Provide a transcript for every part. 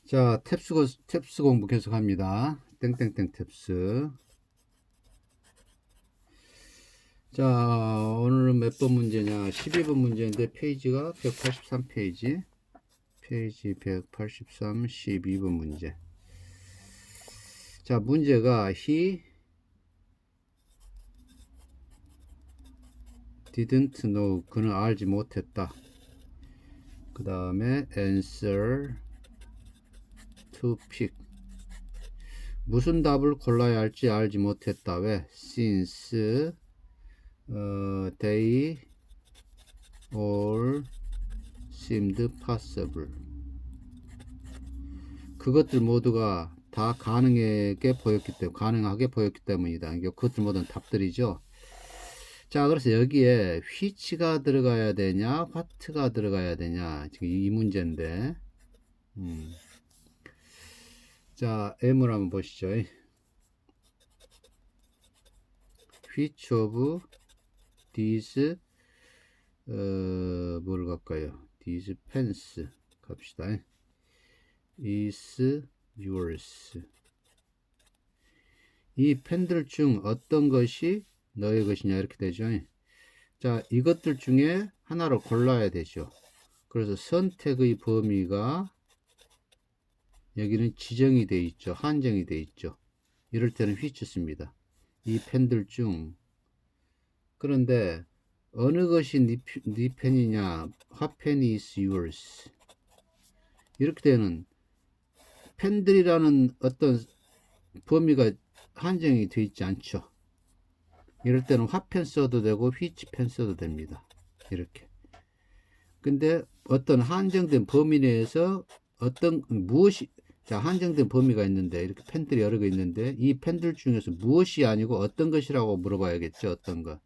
자, 탭스 공부 계속합니다. 땡땡땡 탭스. 자, 오늘은 몇 번 문제냐? 12번 문제인데 페이지가 183페이지. 페이지 183, 12번 문제. 자, 문제가 he didn't know. 그는 알지 못했다. 그 다음에 answer to pick. 무슨 답을 골라야 할지 알지 못했다. 왜? since they all seemed possible. 그것들 모두가 다 가능하게 보였기 때문이다. 그것들 모두는 답들이죠. 자, 그래서 여기에 which가 들어가야 되냐, what가 들어가야 되냐, 지금 이 문제인데. 자, M을 한번 보시죠. which of these 뭐를 갈까요? these pens 갑시다. is yours. 이 펜들 중 어떤 것이 너의 것이냐 이렇게 되죠. 자, 이것들 중에 하나를 골라야 되죠. 그래서 선택의 범위가 여기는 지정이 되어 있죠. 한정이 되어 있죠. 이럴 때는 which 씁니다. 이 펜들 중. 그런데 어느 것이 네 펜이냐? What pen is yours? 이렇게 되는 펜들이라는 어떤 범위가 한정이 되어 있지 않죠. 이럴 때는 화펜 써도 되고 which 펜 써도 됩니다. 이렇게. 근데 어떤 한정된 범위 내에서 한정된 범위가 있는데 이렇게 펜들이 여러 개 있는데 이 펜들 중에서 무엇이 아니고 어떤 것이라고 물어봐야겠죠. 어떤 것.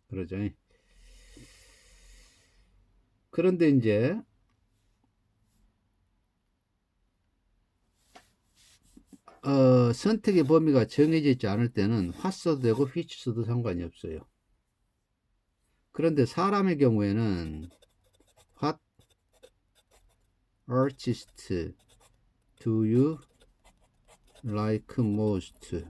그러죠. 그런데 이제 선택의 범위가 정해져 있지 않을 때는 what 써도 되고 which 써도 상관이 없어요. 그런데 사람의 경우에는 what artist do you like most?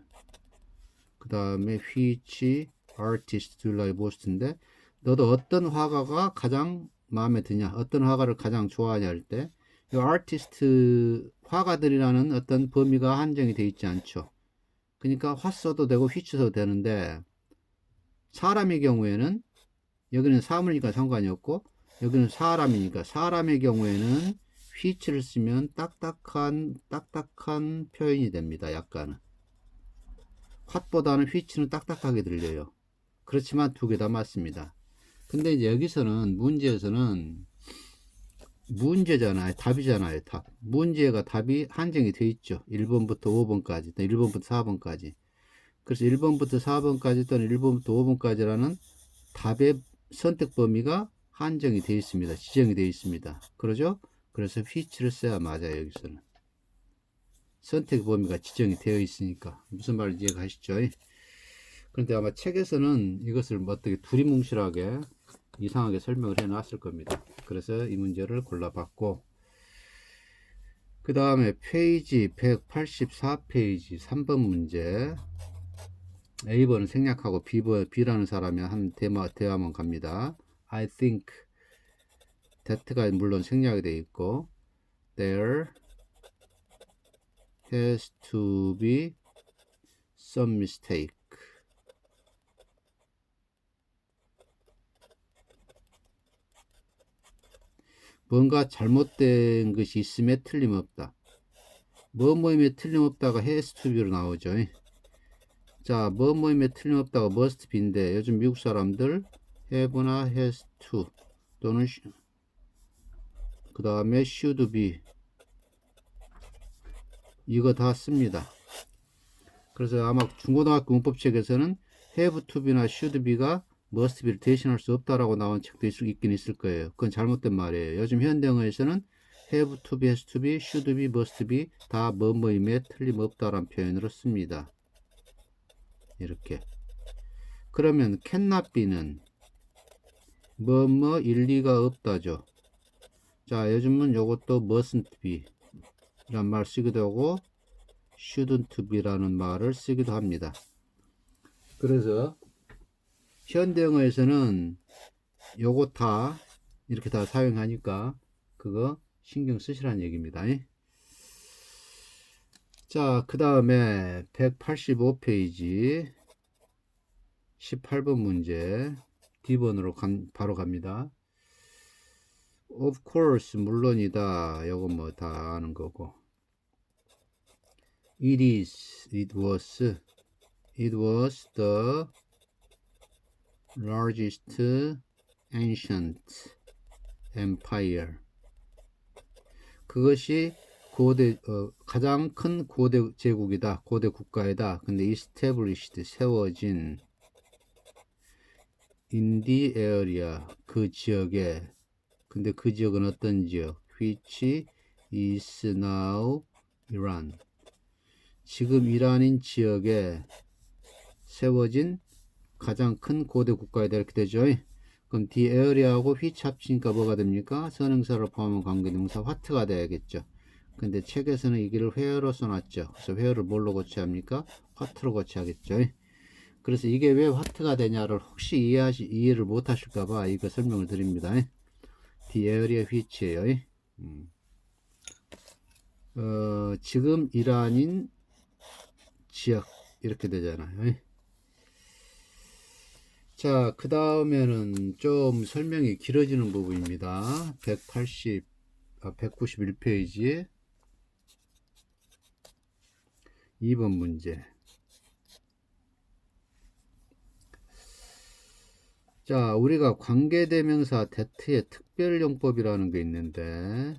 그 다음에 which artist do you like most인데 너도 어떤 화가가 가장 마음에 드냐, 어떤 화가를 가장 좋아하냐 할 때 이 아티스트 화가들이라는 어떤 범위가 한정이 되어 있지 않죠. 그러니까 화 써도 되고 which 써도 되는데 사람의 경우에는 여기는 사물이니까 상관이 없고 여기는 사람이니까 사람의 경우에는 which를 쓰면 딱딱한 표현이 됩니다. 약간은 what보다는 which는 딱딱하게 들려요. 그렇지만 두 개 다 맞습니다. 근데 이제 여기서는 문제에서는 문제잖아요. 답이잖아요. 답. 문제가 답이 한정이 되어 있죠. 1번부터 5번까지, 1번부터 4번까지. 그래서 1번부터 4번까지 또는 1번부터 5번까지라는 답의 선택 범위가 한정이 되어 있습니다. 지정이 되어 있습니다. 그러죠? 그래서 which를 써야 맞아요. 여기서는. 선택 범위가 지정이 되어 있으니까. 무슨 말인지 이해가시죠? 그런데 아마 책에서는 이것을 어떻게 두리뭉실하게 이상하게 설명을 해 놨을 겁니다. 그래서 이 문제를 골라봤고, 그 다음에 페이지 184페이지 3번 문제. A번은 생략하고 B라는 사람이 한 대화만 갑니다. I think that가 물론 생략이 되어 있고 there has to be some mistake. 뭔가 잘못된 것이 있음에 틀림없다. 뭐뭐임에 틀림없다가 has to be로 나오죠. 자, 뭐뭐임에 틀림없다가 must be인데 요즘 미국 사람들 have나 has to 또는 그 다음에 should be 이거 다 씁니다. 그래서 아마 중고등학교 문법책에서는 have to be나 should be가 must be를 대신할 수 없다라고 나온 책도 있긴 있을 거예요. 그건 잘못된 말이에요. 요즘 현대어에서는 have to be, has to be, should be, must be 다 뭐뭐임에 틀림없다라는 표현으로 씁니다. 이렇게. 그러면 cannot be는 뭐뭐 일리가 없다죠. 자, 요즘은 요것도 mustn't be 이란 말 쓰기도 하고 shouldn't be라는 말을 쓰기도 합니다. 그래서 현대영어에서는 요거 다 이렇게 다 사용하니까 그거 신경 쓰시라는 얘기입니다. 자, 그 다음에 185페이지 18번 문제 D번으로 바로 갑니다. Of course, 물론이다. 요거 뭐 다 아는 거고. It is, it was the largest ancient empire. 그것이 가장 큰 고대 제국이다. 고대 국가이다. 근데 established, 세워진 in the area, 그 지역에. 근데 그 지역은 어떤 지역? which is now Iran. 지금 이란인 지역에 세워진 가장 큰 고대 국가이다. 이렇게 되죠. 그럼 the area하고 which 합치니까 뭐가 됩니까? 선행사를 포함한 관계동사 what가 돼야겠죠. 근데 책에서는 이 길을 where로 써놨죠. 그래서 where를 뭘로 고쳐야 합니까? what로 고쳐야겠죠. 그래서 이게 왜 what가 되냐를 혹시 이해를 못 하실까봐 이거 설명을 드립니다. The area which예요. 지금 이란인 지역 이렇게 되잖아요. 자, 그 다음에는 좀 설명이 길어지는 부분입니다. 191페이지 2번 문제. 자, 우리가 관계대명사 that의 특별용법이라는 게 있는데,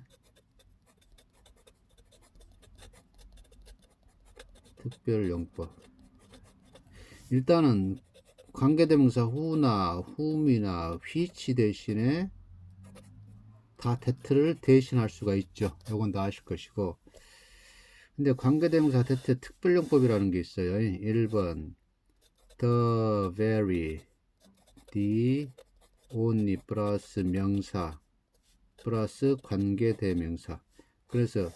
특별용법. 일단은 관계대명사 who나 whom이나 which 대신에 다 that를 대신할 수가 있죠. 이건 다 아실 것이고. 근데 관계대명사 that의 특별용법이라는 게 있어요. 1번 the very, the only 플러스 명사 플러스 관계대명사. 그래서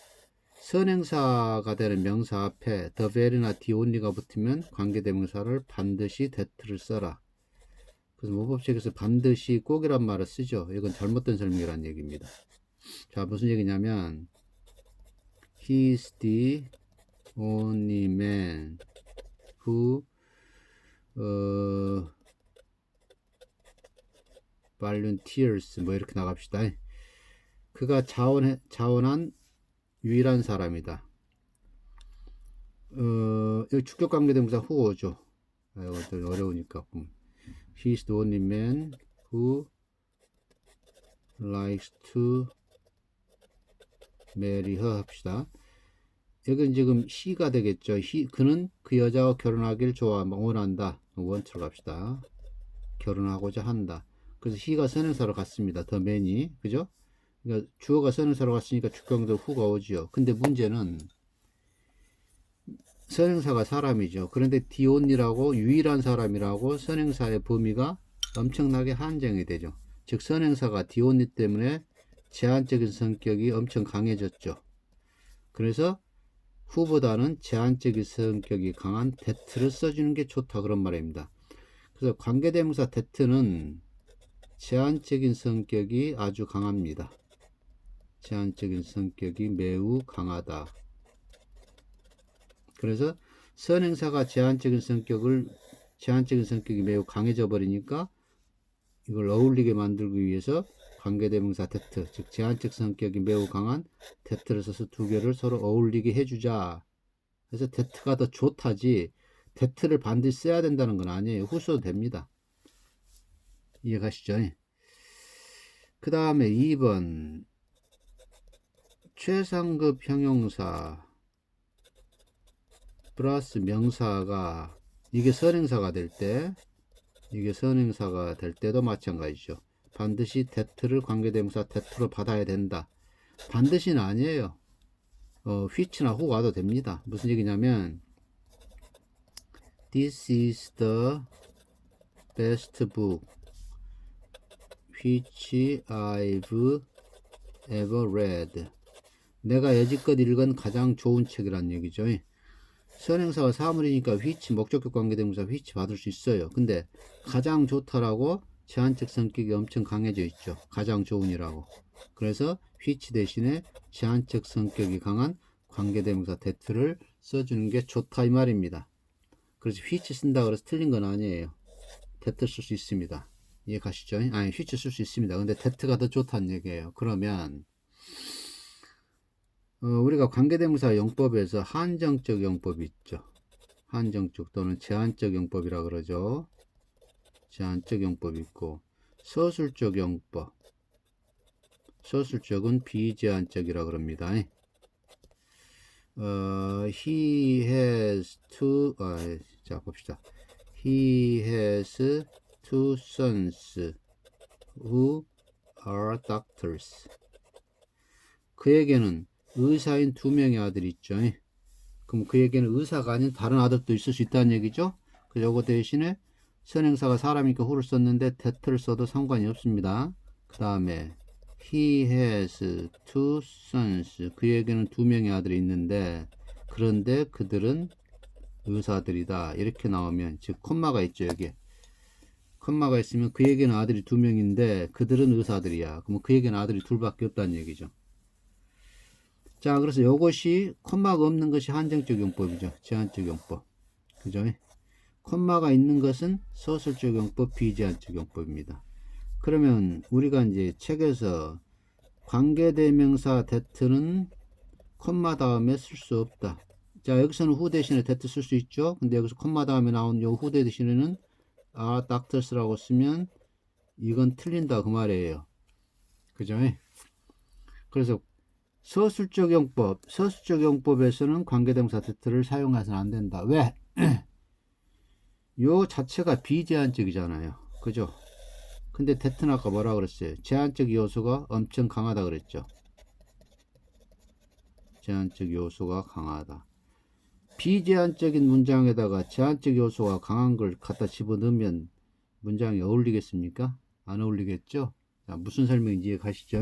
선행사가 되는 명사 앞에 the very나 the only가 붙으면 관계대명사를 반드시 that를 써라. 그래서 문법책에서 반드시 꼭이란 말을 쓰죠. 이건 잘못된 설명이라는 얘기입니다. 자, 무슨 얘기냐면 he is the only man who volunteers 뭐 이렇게 나갑시다. 그가 자원한 유일한 사람이다. 여기 주격관계대명사 who죠. 이것도 어려우니까. He is the only man who likes to marry her 합시다. 여기는 지금 he가 되겠죠. 그는 그 여자와 결혼하길 원한다. want로 갑시다. 결혼하고자 한다. 그래서 he가 선행사로 갔습니다. the man이. 그죠? 그러니까 주어가 선행사로 갔으니까 주격관계대명사 who가 오지요. 근데 문제는 선행사가 사람이죠. 그런데 the only라고 유일한 사람이라고 선행사의 범위가 엄청나게 한정이 되죠. 즉 선행사가 the only 때문에 제한적인 성격이 엄청 강해졌죠. 그래서 who보다는 제한적인 성격이 강한 that를 써주는 게 좋다 그런 말입니다. 그래서 관계대명사 that는 제한적인 성격이 아주 강합니다. 제한적인 성격이 매우 강하다. 그래서 선행사가 제한적인 성격이 매우 강해져 버리니까 이걸 어울리게 만들기 위해서 관계대명사 that, 즉 제한적 성격이 매우 강한 that를 써서 두 개를 서로 어울리게 해주자. 그래서 that가 더 좋다지 that를 반드시 써야 된다는 건 아니에요. who 써도 됩니다. 이해가시죠? 그 다음에 2번 최상급 형용사 플러스 명사가 이게 선행사가 될 때도 마찬가지죠. 반드시 that를 관계대명사 that로 받아야 된다. 반드시는 아니에요. which나 who 와도 됩니다. 무슨 얘기냐면 This is the best book which I've ever read. 내가 여지껏 읽은 가장 좋은 책이란 얘기죠. 선행사가 사물이니까 which 목적격 관계대명사 which 받을 수 있어요. 근데 가장 좋다라고 제한적 성격이 엄청 강해져 있죠. 가장 좋은이라고. 그래서 which 대신에 제한적 성격이 강한 관계대명사 that를 써주는 게 좋다 이 말입니다. 그래서 which 쓴다 그래서 틀린 건 아니에요. that 쓸 수 있습니다. 이해 가시죠? 아니 which 쓸 수 있습니다. 근데 that가 더 좋다는 얘기예요. 그러면 우리가 관계대명사 용법에서 한정적 용법이 있죠. 한정적 또는 제한적 용법이라 그러죠. 제한적 용법이 있고 서술적 용법. 서술적은 비제한적이라 그럽니다. He has two 자 봅시다. He has two sons who are doctors. 그에게는 의사인 두 명의 아들이 있죠. 그럼 그에게는 의사가 아닌 다른 아들도 있을 수 있다는 얘기죠. 그래서 요거 대신에 선행사가 사람이니까 who를 썼는데 that를 써도 상관이 없습니다. 그 다음에 he has two sons. 그에게는 두 명의 아들이 있는데 그런데 그들은 의사들이다. 이렇게 나오면 즉 콤마가 있죠. 여기에 콤마가 있으면 그에게는 아들이 두 명인데 그들은 의사들이야. 그러면 그에게는 아들이 둘밖에 없다는 얘기죠. 자, 그래서 이것이 콤마가 없는 것이 한정적 용법이죠. 제한적 용법. 그죠? 콤마가 있는 것은 서술적 용법, 비제한적 용법입니다. 그러면 우리가 이제 책에서 관계대명사 that는 콤마 다음에 쓸 수 없다. 자, 여기서는 who 대신에 that 쓸 수 있죠. 근데 여기서 콤마 다음에 나온 요 who 대신에는 are doctors라고 쓰면 이건 틀린다 그 말이에요. 그죠? 그래서 서술적 용법에서는 관계대명사 that를 사용해서는 안 된다. 왜? 요 자체가 비제한적이잖아요. 그죠? 근데 that는 아까 뭐라 그랬어요? 제한적 요소가 엄청 강하다 그랬죠. 제한적 요소가 강하다. 비제한적인 문장에다가 제한적 요소가 강한 걸 갖다 집어넣으면 문장이 어울리겠습니까? 안 어울리겠죠? 자, 무슨 설명인지 이해 가시죠?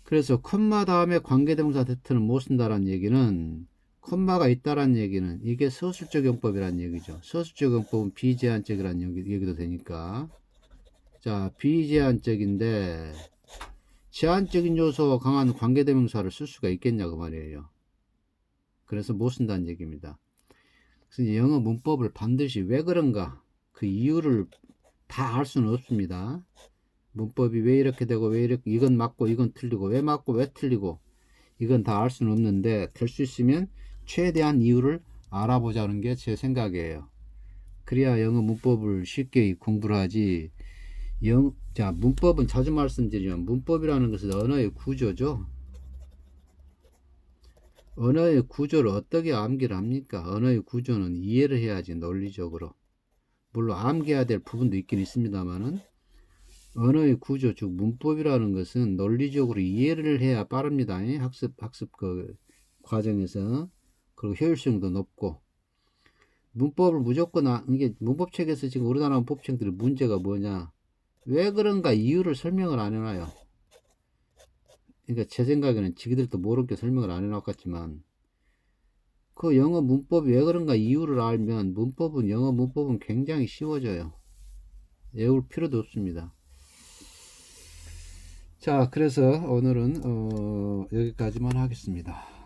그래서 콤마 다음에 관계대명사 that는 못 쓴다라는 얘기는 콤마가 있다라는 얘기는 이게 서술적 용법이라는 얘기죠. 서술적 용법은 비제한적이라는 얘기도 되니까. 자, 비제한적인데 제한적인 요소가 강한 관계대명사를 쓸 수가 있겠냐 그 말이에요. 그래서 못 쓴다는 얘기입니다. 그래서 영어 문법을 반드시 왜 그런가 그 이유를 다 알 수는 없습니다. 문법이 왜 이렇게 되고 왜 이렇게 이건 맞고 이건 틀리고 왜 맞고 왜 틀리고 이건 다 알 수는 없는데 될 수 있으면 최대한 이유를 알아보자는 게 제 생각이에요. 그래야 영어 문법을 쉽게 공부를 하지. 자, 문법은 자주 말씀드리면 문법이라는 것은 언어의 구조죠. 언어의 구조를 어떻게 암기를 합니까? 언어의 구조는 이해를 해야지 논리적으로. 물론 암기해야 될 부분도 있긴 있습니다만은 언어의 구조, 즉 문법이라는 것은 논리적으로 이해를 해야 빠릅니다. 학습 그 과정에서. 그리고 효율성도 높고. 문법을 무조건 이게 문법책에서 지금 우리나라 문법책들의 문제가 뭐냐? 왜 그런가 이유를 설명을 안 해놔요. 그러니까 제 생각에는 지기들도 모르게 설명을 안 해놨겠지만 그 영어 문법이 왜 그런가 이유를 알면 영어 문법은 굉장히 쉬워져요. 외울 필요도 없습니다. 자, 그래서 오늘은 여기까지만 하겠습니다.